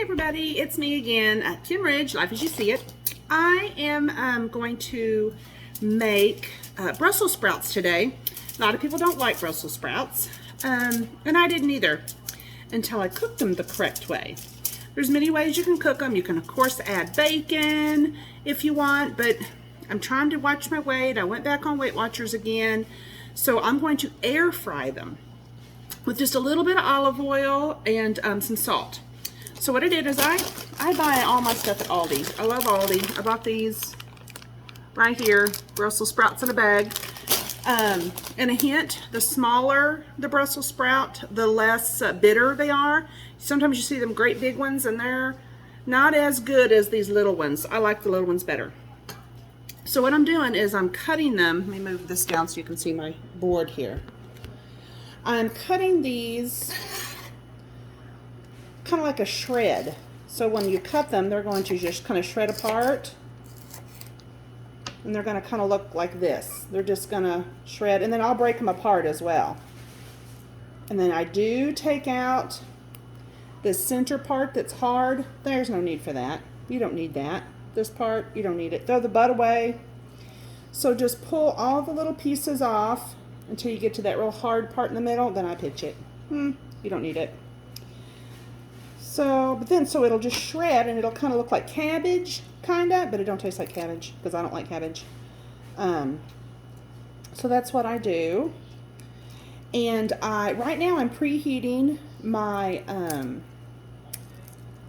everybody, it's me again, Kim Ridge, Life as You See It. I am going to make Brussels sprouts today. A lot of people don't like Brussels sprouts, and I didn't either until I cooked them the correct way. There's many ways you can cook them. You can, of course, add bacon if you want, but I'm trying to watch my weight. I went back on Weight Watchers again, so I'm going to air fry them with just a little bit of olive oil and some salt. So what I did is I buy all my stuff at Aldi. I love Aldi. I bought these right here, Brussels sprouts in a bag. And a hint, the smaller the Brussels sprout, the less bitter they are. Sometimes you see them great big ones and they're not as good as these little ones. I like the little ones better. So what I'm doing is I'm cutting them. Let me move this down so you can see my board here. I'm cutting these kind of like a shred. So when you cut them, they're going to just kind of shred apart. And they're going to kind of look like this. They're just going to shred, and then I'll break them apart as well. And then I do take out the center part that's hard. There's no need for that. You don't need that. This part, you don't need it. Throw the butt away. So just pull all the little pieces off until you get to that real hard part in the middle. Then I pitch it. You don't need it. So it'll just shred and it'll kind of look like cabbage, kinda, but it don't taste like cabbage because I don't like cabbage. So that's what I do. And right now I'm preheating my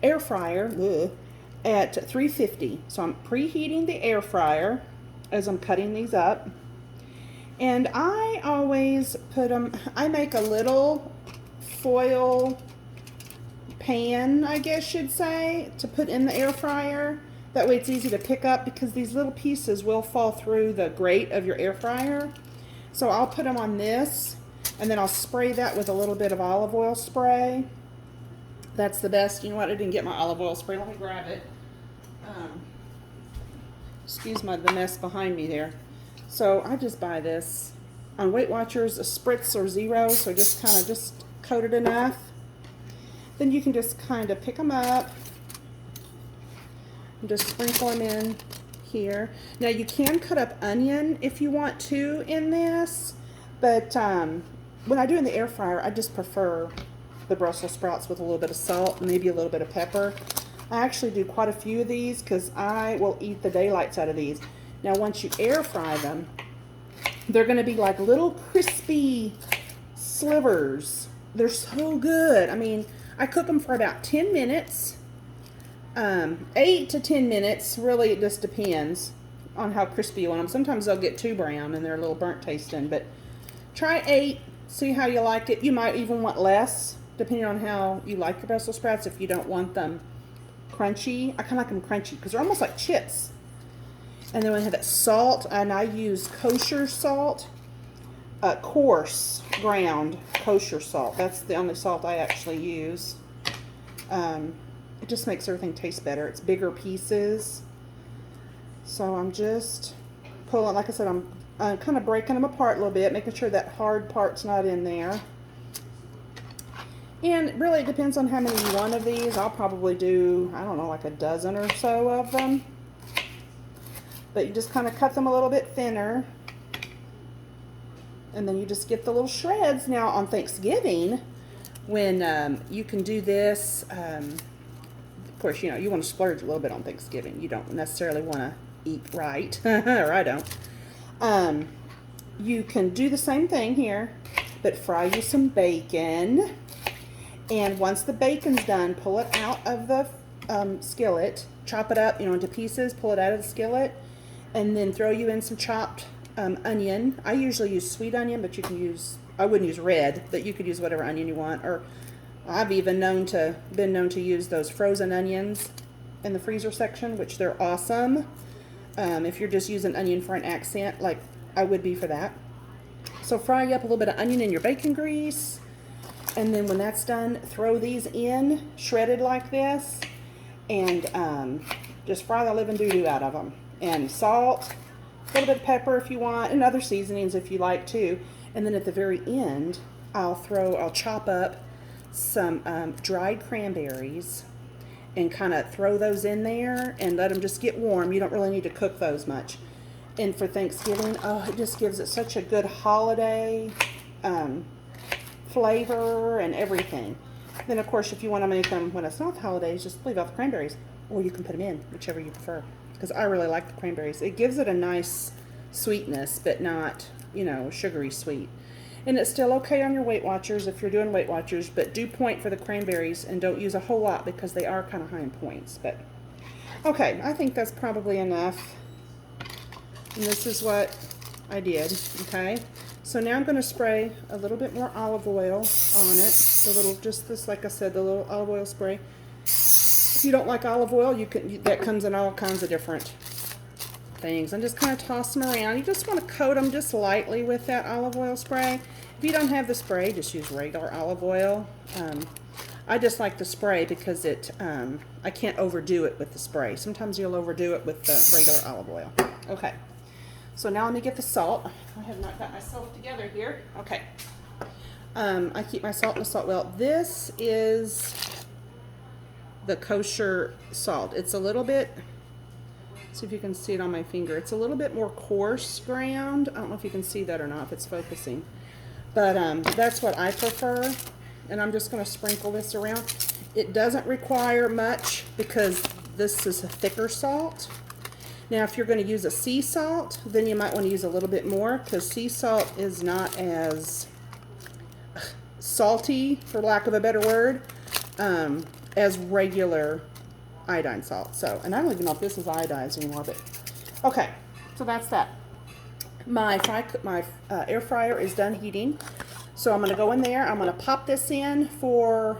air fryer at 350. So I'm preheating the air fryer as I'm cutting these up. And I always put them, I make a little foil pan, I guess you'd say, to put in the air fryer. That way it's easy to pick up because these little pieces will fall through the grate of your air fryer. So I'll put them on this and then I'll spray that with a little bit of olive oil spray. That's the best. You know what? I didn't get my olive oil spray. Let me grab it. Excuse the mess behind me there. So I just buy this on Weight Watchers, a spritz or zero. So just kind of just coat it enough. Then you can just kind of pick them up and just sprinkle them in here. Now you can cut up onion if you want to in this, but when I do in the air fryer, I just prefer the Brussels sprouts with a little bit of salt and maybe a little bit of pepper. I actually do quite a few of these because I will eat the daylights out of these. Now once you air fry them, they're going to be like little crispy slivers. They're so good. I mean, I cook them for about 10 minutes, 8 to 10 minutes. Really, it just depends on how crispy you want them. Sometimes they'll get too brown and they're a little burnt tasting, but try 8, see how you like it. You might even want less, depending on how you like your Brussels sprouts, if you don't want them crunchy. I kind of like them crunchy because they're almost like chips. And then we have that salt, and I use kosher salt. Coarse ground kosher salt. That's the only salt I actually use. It just makes everything taste better. It's bigger pieces. So I'm just pulling, like I said, I'm kind of breaking them apart a little bit, making sure that hard part's not in there. And really, it depends on how many you want of these. I'll probably do, I don't know, like a dozen or so of them. But you just kind of cut them a little bit thinner. And then you just get the little shreds. Now on Thanksgiving, when you can do this, of course, you know, you want to splurge a little bit on Thanksgiving. You don't necessarily want to eat right, or I don't. You can do the same thing here, but fry you some bacon. And once the bacon's done, pull it out of the skillet, chop it up, you know, into pieces, pull it out of the skillet, and then throw you in some chopped onion. I usually use sweet onion, but you can use, I wouldn't use red, but you could use whatever onion you want. Or I've even been known to use those frozen onions in the freezer section, which they're awesome. If you're just using onion for an accent, like I would be for that. So fry up a little bit of onion in your bacon grease. And then when that's done, throw these in, shredded like this, and just fry the living doo-doo out of them. And salt, a little bit of pepper if you want, and other seasonings if you like too. And then at the very end, I'll chop up some dried cranberries and kind of throw those in there and let them just get warm. You don't really need to cook those much. And for Thanksgiving, oh, it just gives it such a good holiday flavor and everything. Then, of course, if you want to make them when it's not the holidays, just leave out the cranberries. Or you can put them in, whichever you prefer. Because I really like the cranberries. It gives it a nice sweetness, but not, you know, sugary sweet. And it's still okay on your Weight Watchers if you're doing Weight Watchers, but do point for the cranberries and don't use a whole lot because they are kind of high in points. But okay, I think that's probably enough. And this is what I did, okay? So now I'm going to spray a little bit more olive oil on it. The little, just this, like I said, the little olive oil spray. If you don't like olive oil, that comes in all kinds of different things. And just kind of toss them around. You just want to coat them just lightly with that olive oil spray. If you don't have the spray, just use regular olive oil. I just like the spray because I can't overdo it with the spray. Sometimes you'll overdo it with the regular olive oil. Okay, so now let me get the salt. I have not got myself together here. Okay, I keep my salt in the salt well. This is the kosher salt. It's a little bit, see if you can see it on my finger. It's a little bit more coarse ground. I don't know if you can see that or not, if it's focusing. But that's what I prefer. And I'm just going to sprinkle this around. It doesn't require much because this is a thicker salt. Now, if you're going to use a sea salt, then you might want to use a little bit more because sea salt is not as salty, for lack of a better word, as regular iodine salt. So, and I don't even know if this is iodized anymore, but okay, so that's that. My air fryer is done heating, so I'm going to go in there. I'm going to pop this in for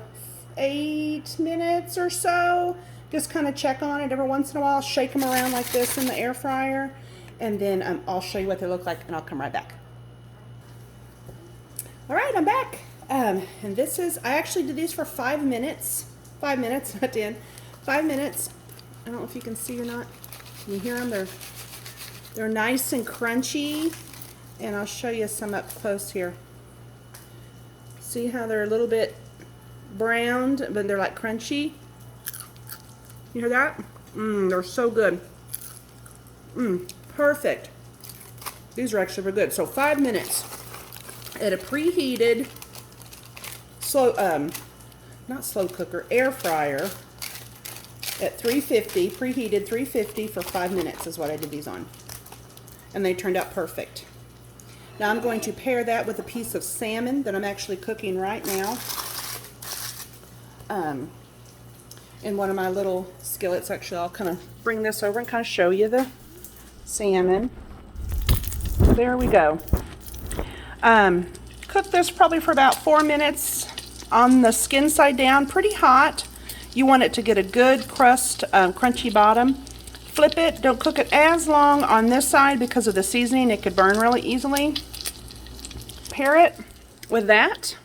8 minutes or so. Just kind of check on it every once in a while. Shake them around like this in the air fryer, and then I'll show you what they look like, and I'll come right back. All right, I'm back. And this is, I actually did these for 5 minutes. 5 minutes, not 10. 5 minutes. I don't know if you can see or not. Can you hear them? They're nice and crunchy. And I'll show you some up close here. See how they're a little bit browned, but they're like crunchy? You hear that? They're so good. Perfect. These are actually very good. So 5 minutes at a preheated not slow cooker, air fryer at 350, preheated 350 for 5 minutes is what I did these on. And they turned out perfect. Now I'm going to pair that with a piece of salmon that I'm actually cooking right now. In one of my little skillets. Actually, I'll kind of bring this over and kind of show you the salmon. There we go. Cook this probably for about 4 minutes on the skin side down, pretty hot. You want it to get a good crust, crunchy bottom. Flip it. Don't cook it as long on this side because of the seasoning. It could burn really easily. Pair it with that.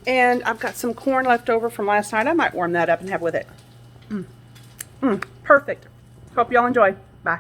And I've got some corn left over from last night. I might warm that up and have with it. Perfect. Hope y'all enjoy. Bye.